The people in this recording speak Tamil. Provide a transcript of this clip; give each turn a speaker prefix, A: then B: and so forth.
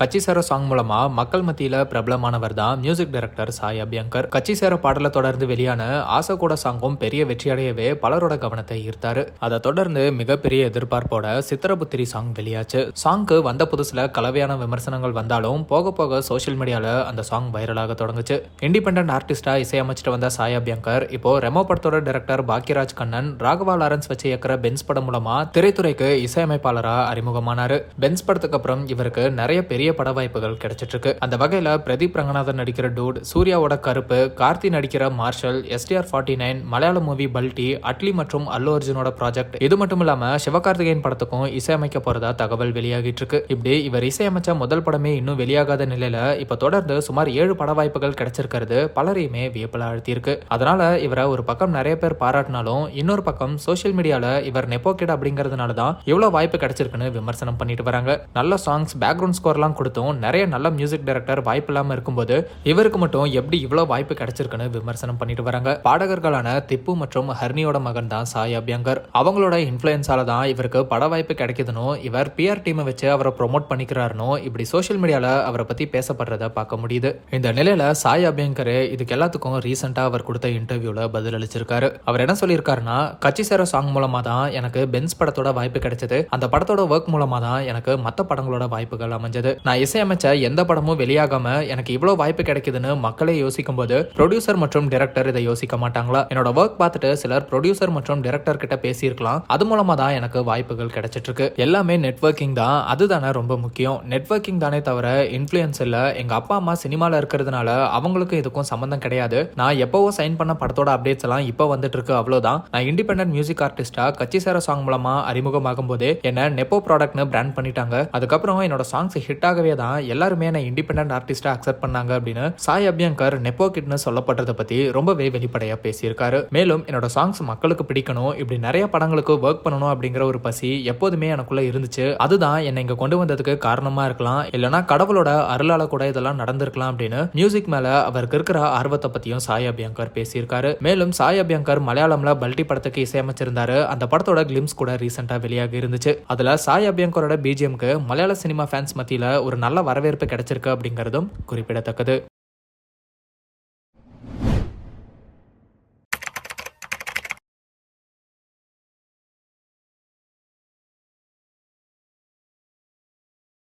A: கட்சி சேர சாங் மூலமா மக்கள் மத்தியில பிரபலமானவர் தான் மியூசிக் டைரக்டர் சாய் அபியங்கர். கட்சி சேர பாடலை தொடர்ந்து வெளியான ஆசை கூட சாங்கும் பெரிய வெற்றியடையவே பலரோட கவனத்தை ஈர்த்தாரு. அதை தொடர்ந்து மிகப்பெரிய எதிர்பார்ப்போட சித்திரபுத்திரி சாங் வெளியாச்சு. சாங்க்கு வந்த புதுசுல கலவையான விமர்சனங்கள் வந்தாலும் போக போக சோசியல் மீடியால அந்த சாங் வைரலாக தொடங்குச்சு. இண்டிபெண்டன்ட் ஆர்டிஸ்டா இசையமைச்சிட்டு வந்த சாய் அபியங்கர் இப்போ ரெமோ படத்தோட டைரக்டர் பாக்யராஜ் கண்ணன் ராகவா லாரன்ஸ் வச்சு இயக்கிற பென்ஸ் படம் மூலமா திரைத்துறைக்கு இசையமைப்பாளரா அறிமுகமானாரு. பென்ஸ் படத்துக்கு அப்புறம் இவருக்கு நிறைய பெரிய பட வாய்ப்புகள் கிடைச்சிட்டு இருக்கு. அந்த வகையில பிரதீப் ரங்கநாதன் நடிக்கிற டூட், சூர்யாவோட கருப்பு, கார்த்தி நடிக்கிற மார்ஷல், STR49, மலையாள மூவி பல்டி, அட்லி மற்றும் அல்லு அர்ஜுனோட ப்ராஜெக்ட், இது மட்டும் இல்லாம சிவகார்த்திகேயன் படத்துக்கும் இசையமைக்க போறதா தகவல் வெளியாகிட்டு இருக்கு. இப்படி இவர் இசையமைச்ச முதல் படமே இன்னும் வெளியாகாத நிலையில இப்ப தொடர்ந்து சுமார் 7 பட வாய்ப்புகள் கிடைச்சிருக்கிறது பலரையுமே வியப்பில் ஆழ்த்தியிருக்கு. அதனால இவரை ஒரு பக்கம் நிறைய பேர் பாராட்டினாலும் இன்னொரு பக்கம் சோசியல் மீடியால இவர் நெப்போ கிட் அப்படிங்கறதுனால தான் இவ்வளவு வாய்ப்பு கிடைச்சிருக்குன்னு விமர்சனம் பண்ணிட்டு வராங்க. நல்ல சாங்ஸ், பேக்ரவுண்ட் ஸ்கோர்லாம் கொடுத்தும் நிறைய நல்ல மியூசிக் டைரக்டர் வாய்ப்பு இல்லாம இருக்கும்போது இவருக்கு மட்டும் எப்படி இவ்வளவு வாய்ப்பு கிடைச்சிருக்குன்னு விமர்சனம் பண்ணிட்டு வராங்க. பாடகர்களான திப்பு மற்றும் ஹர்னியோட மகன் தான் சாய் அபியங்கர். அவங்களோட இன்ஃபுளுன்ஸால தான் இவருக்கு பட வாய்ப்பு கிடைக்குதுன்னு இவர் பிஆர் டீமை வச்சு அவரை ப்ரொமோட் பண்ணிக்கிறாருன்னு இப்படி சோசியல் மீடியால அவரை பத்தி பேசப்படுறத பார்க்க முடியுது. இந்த நிலையில சாய் அபியங்கர் இதுக்கு எல்லாத்துக்கும் ரீசெண்டா அவர் கொடுத்த இன்டர்வியூல பதில் அளிச்சிருக்காரு. அவர் என்ன சொல்லியிருக்காருன்னா, கட்சி சேர சாங் மூலமா தான் எனக்கு பென்ஸ் படத்தோட வாய்ப்பு கிடைச்சது. அந்த படத்தோட ஒர்க் மூலமா தான் எனக்கு மத்த படங்களோட வாய்ப்புகள் அமைஞ்சது. நான் இசையமைச்ச எந்த படமும் வெளியாகாம எனக்கு இவ்வளவு வாய்ப்பு கிடைக்குதுன்னு மக்களே யோசிக்கும் போது ப்ரொடியூசர் மற்றும் டைரக்டர் இதை யோசிக்க மாட்டாங்களா? என்னோட ஒர்க் பார்த்துட்டு சிலர் ப்ரொடியூசர் மற்றும் டைரக்டர் கிட்ட பேசியிருக்கலாம். அது மூலமா தான் எனக்கு வாய்ப்புகள் கிடைச்சிட்டு இருக்கு. எல்லாமே நெட்வொர்க்கிங் தான். அதுதானே ரொம்ப முக்கியம். நெட்வொர்க்கிங் தானே தவிர இன்ஃபுளுன்ஸ் இல்ல. எங்க அப்பா அம்மா சினிமால இருக்கிறதுனால அவங்களுக்கும் இதுக்கும் சம்பந்தம் கிடையாது. நான் எப்பவோ சைன் பண்ண படத்தோட அப்டேட்ஸ் எல்லாம் இப்போ வந்துட்டு இருக்கு, அவ்வளவுதான். நான் இண்டிபெண்டன்ட் மியூசிக் ஆர்டிஸ்டா கட்சி சேர சாங் மூலமா அறிமுகமாகும் போதே என்ன நெப்போ ப்ராடக்ட்னு பிராண்ட் பண்ணிட்டாங்க. அதுக்கப்புறம் என்னோட சாங்ஸ் ஹிட் ஆகவே தான் எல்லாருமே என்ன இண்டிபெண்டன்ட் ஆர்டிஸ்டா அக்செப்ட் பண்ணாங்க அப்படின்னு சாய் அபியங்கர் நெப்போ கிட்னு சொல்லப்படுறத பத்தி ரொம்பவே வெளிப்படையா பேசியிருக்காரு. மேலும் என்னோட சாங்ஸ் மக்களுக்கு பிடிக்கணும், இப்படி நிறைய படங்களுக்கு ஒர்க் பண்ணணும் அப்படிங்கிற ஒரு பசி எப்போதுமே எனக்குள்ள இருந்துச்சு. அதுதான் என்னை இங்க கொண்டு வந்ததுக்கு காரணமா இருக்கலாம், இல்லனா கடவுளோட அருளால கூட இதெல்லாம் நடந்திருக்கலாம் அப்படின்னு மியூசிக் மேல அவருக்கு இருக்கிற ஆர்வத்தை பத்தியும் சாய் அபியங்கர் பேசியிருக்காரு. மேலும் சாய் அபியங்கர் மலையாளம்ல பல்டி படத்துக்கு இசையமைச்சிருந்தாரு. அந்த படத்தோட கிளிம்ஸ் கூட ரீசெண்டா வெளியாகி இருந்துச்சு. அதுல சாய் அபியங்கரோட பிஜிஎம்க்கு மலையாள சினிமா ஃபேன்ஸ் மத்தியில ஒரு நல்ல வரவேற்பு கிடைச்சிருக்கு அப்படிங்கிறதும் குறிப்பிடத்தக்கது.